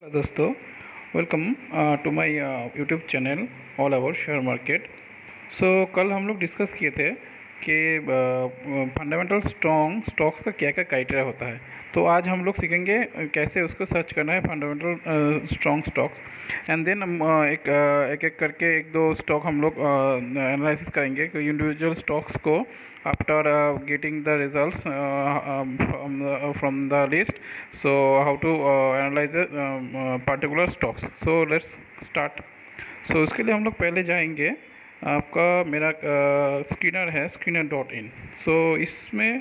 Hello दोस्तों, welcome to my YouTube channel all about share market. कल हम लोग डिस्कस किए थे कि फंडामेंटल स्ट्रॉन्ग स्टॉक्स का क्या क्या क्राइटेरिया होता है। तो आज हम लोग सीखेंगे कैसे उसको सर्च करना है fundamental strong stocks. And then हम एक एक करके एक दो स्टॉक हम लोग एनालिसिस करेंगे कि इंडिविजुअल स्टॉक्स को after getting the results from the list. So how to analyze the particular stocks. So let's start. So उसके लिए हम लोग पहले जाएंगे, आपका मेरा स्क्रीनर है screener.in। सो इसमें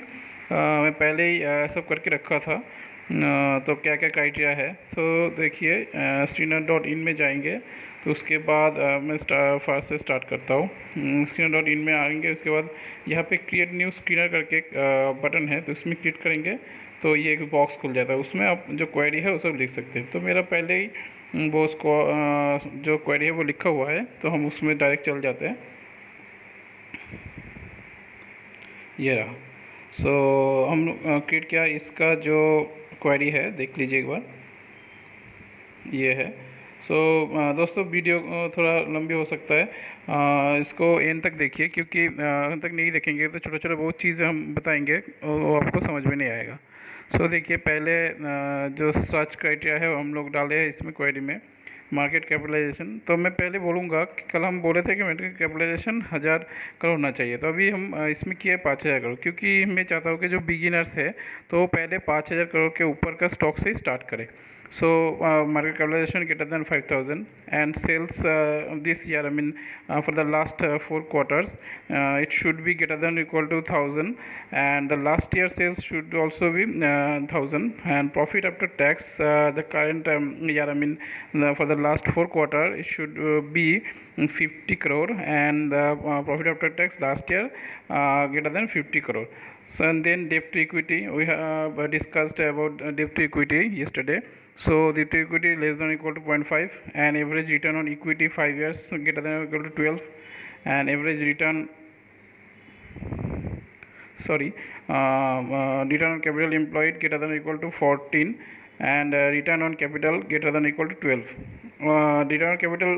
मैं पहले ही सब करके रखा था। तो क्या क्या क्राइटेरिया है, सो देखिए screener.in में जाएंगे। तो उसके बाद मैं फर्स्ट से स्टार्ट करता हूँ। screener.in में आएंगे, उसके बाद यहाँ पे क्रिएट न्यू स्क्रीनर करके एक बटन है, तो इसमें क्लिक करेंगे तो ये एक बॉक्स खुल जाता है। उसमें आप जो क्वेरी है वो सब लिख सकते हैं। तो मेरा पहले ही वो उसको जो क्वेरी है वो लिखा हुआ है, तो हम उसमें डायरेक्ट चल जाते हैं। ये रहा। हम क्रिएट किया, इसका जो क्वेरी है देख लीजिए एक बार, ये है। दोस्तों वीडियो थोड़ा लंबी हो सकता है, इसको एंड तक देखिए, क्योंकि एंड तक नहीं देखेंगे तो छोटे छोटे बहुत चीज़ें हम बताएंगे वो आपको समझ में नहीं आएगा। देखिए पहले जो सर्च क्राइटेरिया है वो हम लोग डाले हैं इसमें क्वेरी में, मार्केट कैपिटलाइजेशन। तो मैं पहले बोलूँगा कि कल हम बोले थे कि मार्केट कैपिटलाइजेशन 1000 करोड़ होना चाहिए। तो अभी हम इसमें किए 5000 करोड़, क्योंकि मैं चाहता हूँ कि जो बिगिनर्स है तो वो पहले 5000 करोड़ के ऊपर का स्टॉक से ही स्टार्ट करें। Market capitalization greater than 5,000 and sales this year, I mean for the last 4 quarters, it should be greater than or equal to 1,000, and the last year sales should also be 1,000, and profit after tax the current year, I mean for the last 4 quarter it should be 50 crore, and profit after tax last year greater than 50 crore. And then debt to equity, we have discussed about debt to equity yesterday. So debt to equity less than or equal to 0.5, and average return on equity 5 years greater than or equal to 12, and average return return on capital employed greater than or equal to 14, and return on capital greater than or equal to 12. Return on capital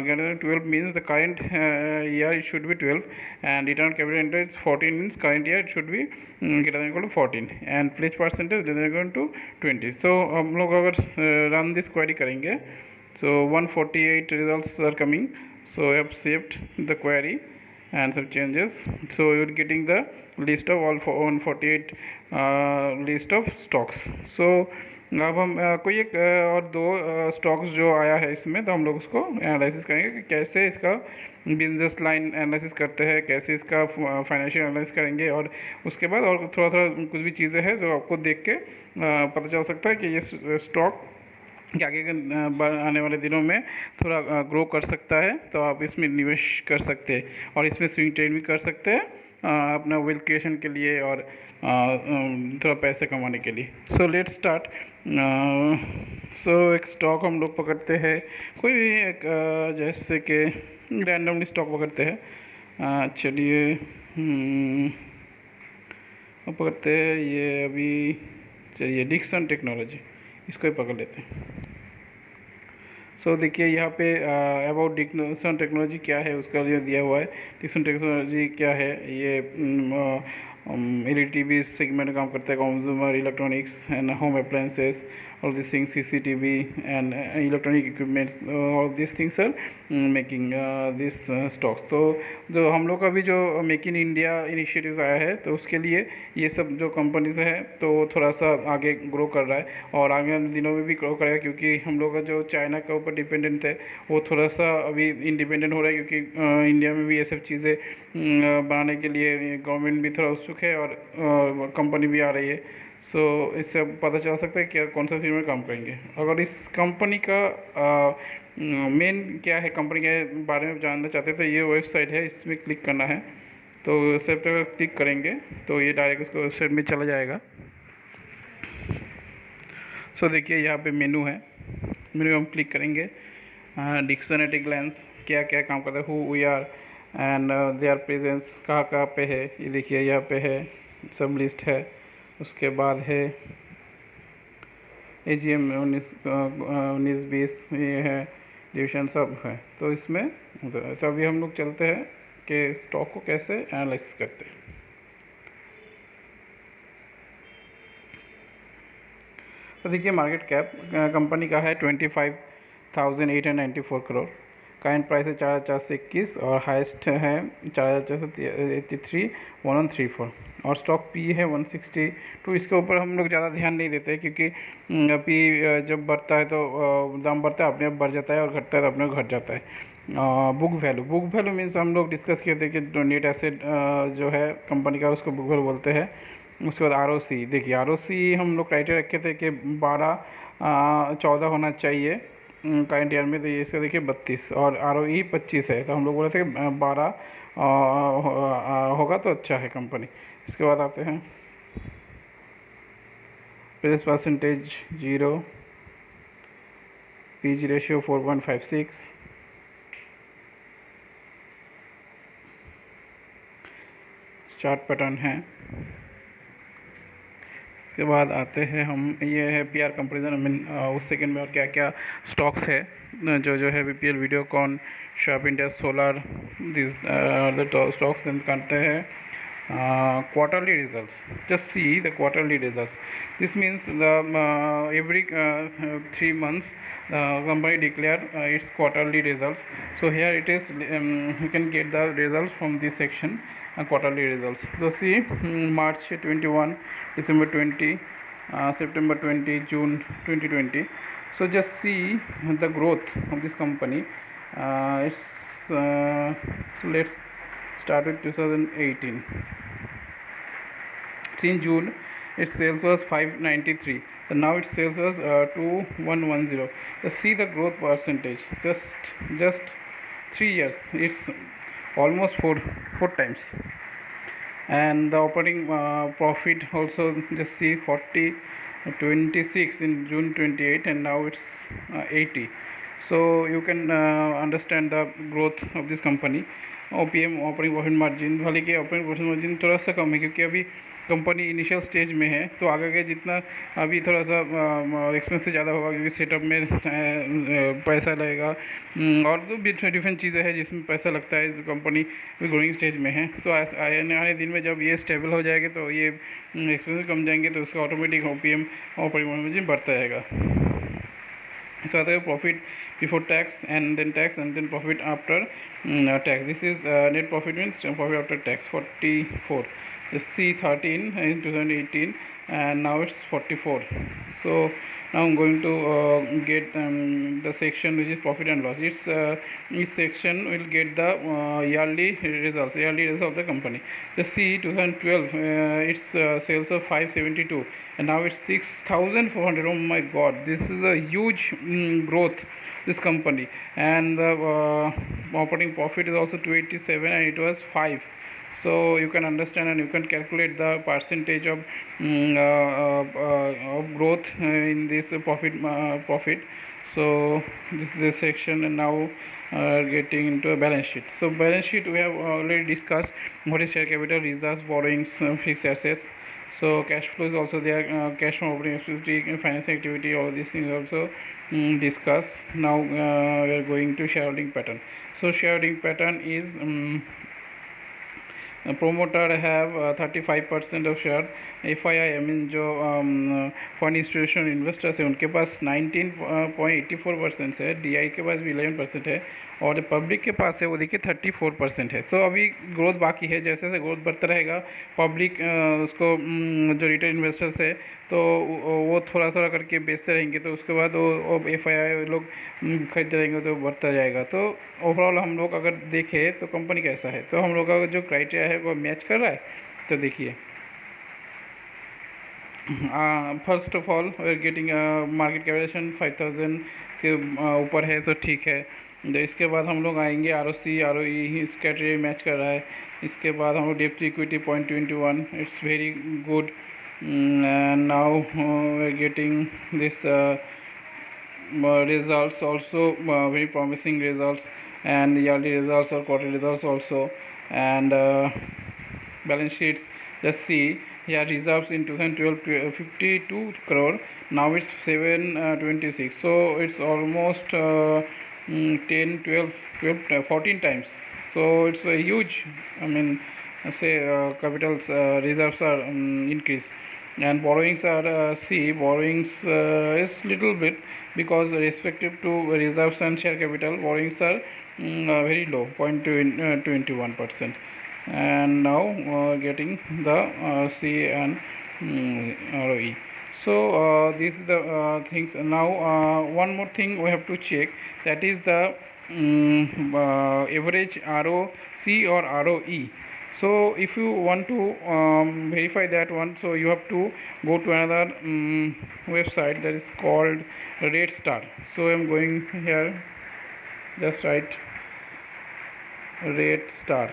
greater than 12 means the current year it should be 12, and return on capital employed is 14 means current year it should be greater than or equal to 14, and pledge percentage greater than or equal to 20. So हम लोग अगर run this query करेंगे, so 148 results are coming. So I have saved the query and some changes. So you're getting the list of all 148 list of stocks. अब हम कोई एक और दो स्टॉक्स जो आया है इसमें, तो हम लोग उसको एनालिसिस करेंगे कि कैसे इसका बिजनेस लाइन एनालिसिस करते हैं, कैसे इसका फाइनेंशियल एनालिसिस करेंगे, और उसके बाद और थोड़ा थोड़ा कुछ भी चीज़ें हैं जो आपको देख के पता चल सकता है कि ये स्टॉक कि आगे आने वाले दिनों में थोड़ा ग्रो कर सकता है। तो आप इसमें निवेश कर सकते हैं और इसमें स्विंग ट्रेड भी कर सकते हैं अपना वेल्थ क्रिएशन के लिए और थोड़ा पैसे कमाने के लिए। Let's start. एक स्टॉक हम लोग पकड़ते हैं, कोई भी एक जैसे कि रैंडमली स्टॉक पकड़ते हैं। चलिए पकड़ते हैं ये अभी, चलिए डिक्सन टेक्नोलॉजी, इसको ही पकड़ लेते हैं। देखिए यहाँ पे अबाउट डिक्सन टेक्नोलॉजी क्या है उसका जो दिया हुआ है। डिक्सन टेक्नोलॉजी क्या है, ये एलईडी सेगमेंट में काम करता है, consumer electronics and home appliances, all these things, CCTV and electronic equipments, all these things are making this stocks। तो जो हम लोग का भी जो मेक इन इंडिया इनिशिएटिव आया है, तो उसके लिए ये सब जो कंपनीज है तो थोड़ा सा आगे ग्रो कर रहा है और आगे आने दिनों में भी ग्रो करेगा, क्योंकि हम लोग का जो चाइना के ऊपर डिपेंडेंट है वो थोड़ा सा अभी इंडिपेंडेंट हो रहा है, क्योंकि इंडिया में भी ये सब चीज़ें बनाने के लिए गवर्नमेंट भी थोड़ा उत्सुक है और कंपनी भी आ रही है। इससे पता चल सकता है कि कौन सा चीज़ में काम करेंगे। अगर इस कंपनी का मेन क्या है, कंपनी के बारे में जानना चाहते हैं, तो ये वेबसाइट है, इसमें क्लिक करना है। तो वेबसाइट पर क्लिक करेंगे तो ये डायरेक्ट उसको वेबसाइट में चला जाएगा। देखिए यहाँ पे मेनू है, मेनू हम क्लिक करेंगे। डिक्सन एट ए ग्लैंस क्या क्या काम करता है, who we are and their presence, कहाँ कहाँ पे है, ये देखिए यहाँ पे है, सब लिस्ट है। उसके बाद है AGM 19-20 ये है, डिविजन सब है। तो इसमें तो अभी हम लोग चलते हैं कि स्टॉक को कैसे एनालाइज करते हैं। तो देखिए मार्केट कैप कंपनी का है 25,894 करोड़, करंट प्राइस है 4,421 और हाईएस्ट है 4,483,1134 और स्टॉक पी है 160। तो इसके ऊपर हम लोग ज़्यादा ध्यान नहीं देते क्योंकि पी जब बढ़ता है तो दाम बढ़ता है, अपने आप बढ़ जाता है, और घटता है तो अपने आप घट जाता है। बुक वैल्यू मीन्स हम लोग डिस्कस किए थे कि नेट एसेट जो है कंपनी का उसको बुक वैल्यू बोलते हैं। उसके बाद ROC, देखिए ROC हम लोग क्राइटेरिया रखे थे कि 12-14 होना चाहिए करंट ईयर में, तो ये इसका देखिए 32 और ROE 25 है, तो हम लोग बोले थे कि 12 होगा तो अच्छा है कंपनी। इसके बाद आते हैं press percentage 0, PG ratio 4.56, chart pattern है। उसके बाद आते हैं हम, ये है PR कंपेरिजन, उस सेकंड में और क्या क्या स्टॉक्स है जो है BPL, Videocon, sharp India, solar, this the stocks करते हैं। Quarterly results, just see the quarterly results. This means the every 3 months the company declare its quarterly results. So here it is, you can get the results from this section, quarterly results. So see, March 21, December 20, September 20, June 2020. So just see the growth of this company. So let's start with 2018. In June, its sales was 593, and now its sales was 2110. Just see the growth percentage. Just 3 years, it's almost four times. And the operating profit also, just see 26 in June 28, and now it's 80. So you can understand the growth of this company. OPM, operating profit margin, भले कि operating profit margin थोड़ा सा कम है क्योंकि अभी company initial stage में है, तो आगे जितना अभी थोड़ा सा एक्सपेंस ज़्यादा होगा क्योंकि सेटअप में पैसा लगेगा, और तो भी डिफरेंट चीज़ें हैं जिसमें पैसा लगता है। कंपनी भी ग्रोइंग स्टेज में है, सो आने वाले दिन में जब ये स्टेबल हो जाएगा तो ये एक्सपेंस कम जाएंगे, तो उसका ऑटोमेटिक OPM, ऑपरेटिंग मार्जिन बढ़ता रहेगा। So the profit before tax and then profit after tax. This is net profit means profit after tax 44. Just see 13 in 2018 and now it's 44. So now I'm going to get the section which is profit and loss. Each section will get the yearly results of the company. Just see 2012 its sales of 572 and now it's 6,400. Oh my god, this is a huge growth, this company. And the operating profit is also 287 and it was 5. So you can understand and you can calculate the percentage of growth in this profit. So this is the section, and now getting into a balance sheet. So balance sheet we have already discussed what is share capital, reserves, borrowings, fixed assets. So cash flow is also there, cash from operating activity, financing activity, all these things also discussed. Now we are going to shareholding pattern. So shareholding pattern is promoter have 35% of share. FII mean जो fund institutional investors है उनके पास 19.84% है, DI के पास भी 11% है, और public के पास है वो देखिए 34% है। तो अभी ग्रोथ बाकी है, जैसे जैसे ग्रोथ बढ़ता रहेगा पब्लिक उसको जो रिटेल इन्वेस्टर्स है तो वो थोड़ा थोड़ा करके बेचते रहेंगे, तो उसके बाद वो FII लोग खरीदते रहेंगे तो बढ़ता जाएगा। तो ओवरऑल हम लोग अगर देखें तो कंपनी कैसा है, तो हम लोग का जो क्राइटेरिया है वो मैच कर रहा है। तो देखिए first of all we are getting market capitalisation 5,000 के ऊपर है तो ठीक है। तो इसके बाद हम लोग आएंगे ROC ROE, इस कैटेगरी मैच कर रहा है। इसके बाद हम लोग debt to equity 0.21, it's very good. Now we are getting this results also, very promising results, and yearly results or quarterly results also. And balance sheets, just see Yeah, reserves in 2012 52 crore. Now it's 726. So it's almost 10, 12, 12, 14 times. So it's a huge. I mean, say capitals reserves are increased, and borrowings are borrowings is little bit, because respective to reserves and share capital, borrowings are very low, 0.21%, and now getting the C and ROE. So these are the things. Now one more thing we have to check, that is the average ROC or ROE. So if you want to verify that one, so you have to go to another website that is called RateStar. So I am going here, just write RateStar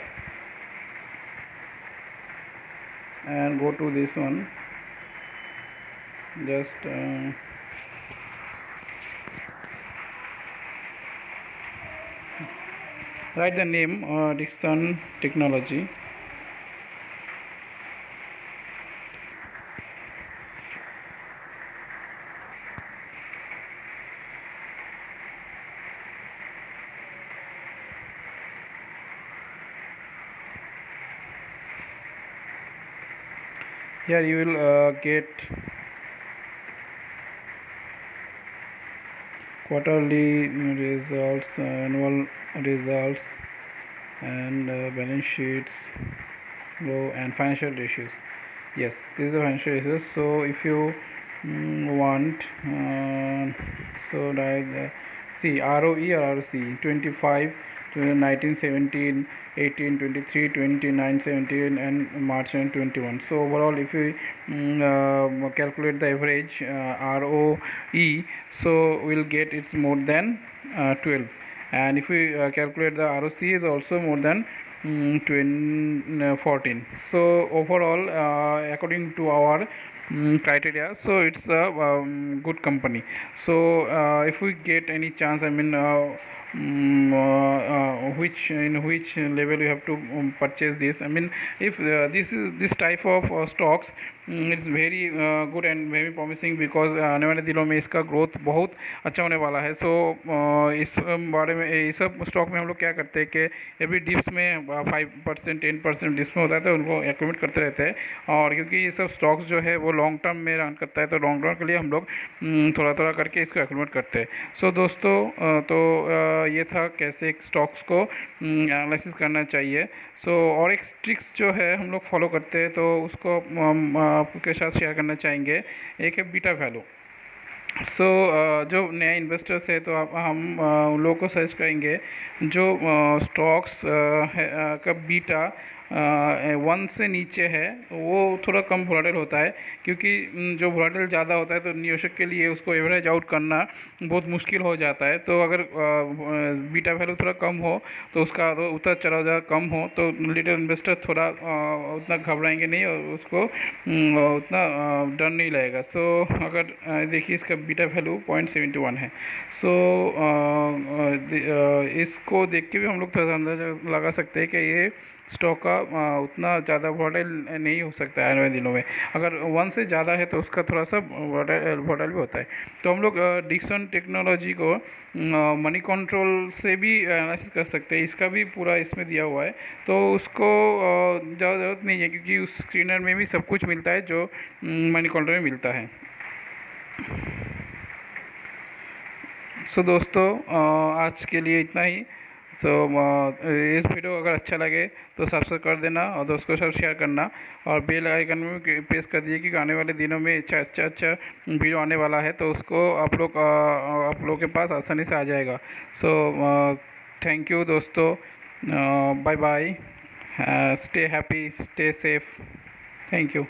and go to this one. Just write the name, Dixon Technology. Here you will get quarterly results, annual results, and balance sheets, low, and financial ratios. Yes, these are financial ratios. So if you want, so write see ROE or ROC 25 to 1917, 18, 23, 29, 17, and March 21. So overall, if you calculate the average ROE, so we'll get it's more than 12, and if we calculate the ROC is also more than 14. So overall, according to our criteria, so it's a good company. So if we get any chance, I mean which in which level you have to purchase this, I mean if this type of stocks it's very good and very promising, because आने वाले दिनों में इसका growth बहुत अच्छा होने वाला है. सो इस बारे में, इस सब स्टॉक में हम लोग क्या करते हैं कि एवरी डिप्स में 5%, 10% डिप्स में होता है, तो उनको एक्यूमुलेट करते रहते हैं. और क्योंकि ये सब स्टॉक्स जो है वो लॉन्ग टर्म में रन करता है, तो लॉन्ग टर्म के लिए हम लोग थोड़ा थोड़ा करके इसको एक्यूमुलेट करते हैं. सो दोस्तों, तो ये था कैसे एक स्टॉक्स को एनालिसिस करना चाहिए. सो और एक ट्रिक्स जो है हम लोग फॉलो करते हैं, तो उसको हम आपके साथ शेयर करना चाहेंगे. एक है बीटा वैल्यू. सो जो नए इन्वेस्टर्स है, तो हम उन लोगों को सजेस्ट करेंगे जो स्टॉक्स का बीटा 1 से नीचे है, वो थोड़ा कम वोलेटाइल होता है. क्योंकि जो वोलेटाइल ज़्यादा होता है, तो निवेशक के लिए उसको एवरेज आउट करना बहुत मुश्किल हो जाता है. तो अगर बीटा वैल्यू थोड़ा कम हो, तो उसका तो उतार चढ़ाव ज़्यादा कम हो, तो लिटिल इन्वेस्टर थोड़ा उतना घबराएंगे नहीं, और उसको उतना डर नहीं लगेगा. सो अगर देखिए, इसका बीटा वैल्यू 0.71 है. सो इसको देख के भी हम लोग थोड़ा सा अंदाजा लगा सकते हैं कि ये स्टॉक का उतना ज़्यादा वोलेटाइल नहीं हो सकता है आने वाले दिनों में. अगर 1 से ज़्यादा है, तो उसका थोड़ा सा वोलेटाइल भी होता है. तो हम लोग डिक्सन टेक्नोलॉजी को मनी कंट्रोल से भी एनालिसिस कर सकते हैं. इसका भी पूरा इसमें दिया हुआ है, तो उसको ज़्यादा ज़रूरत नहीं है, क्योंकि उस स्क्रीनर में भी सब कुछ मिलता है जो मनी कंट्रोल में मिलता है. सो दोस्तों, आज के लिए इतना ही. सो इस वीडियो अगर अच्छा लगे तो सब्सक्राइब कर देना, और दोस्तों के साथ शेयर करना, और बेल आइकन में प्रेस कर दीजिए, क्योंकि आने वाले दिनों में अच्छा वीडियो आने वाला है, तो उसको आप लोग के पास आसानी से आ जाएगा. सो थैंक यू दोस्तों. Bye bye. Stay happy, stay safe. Thank you.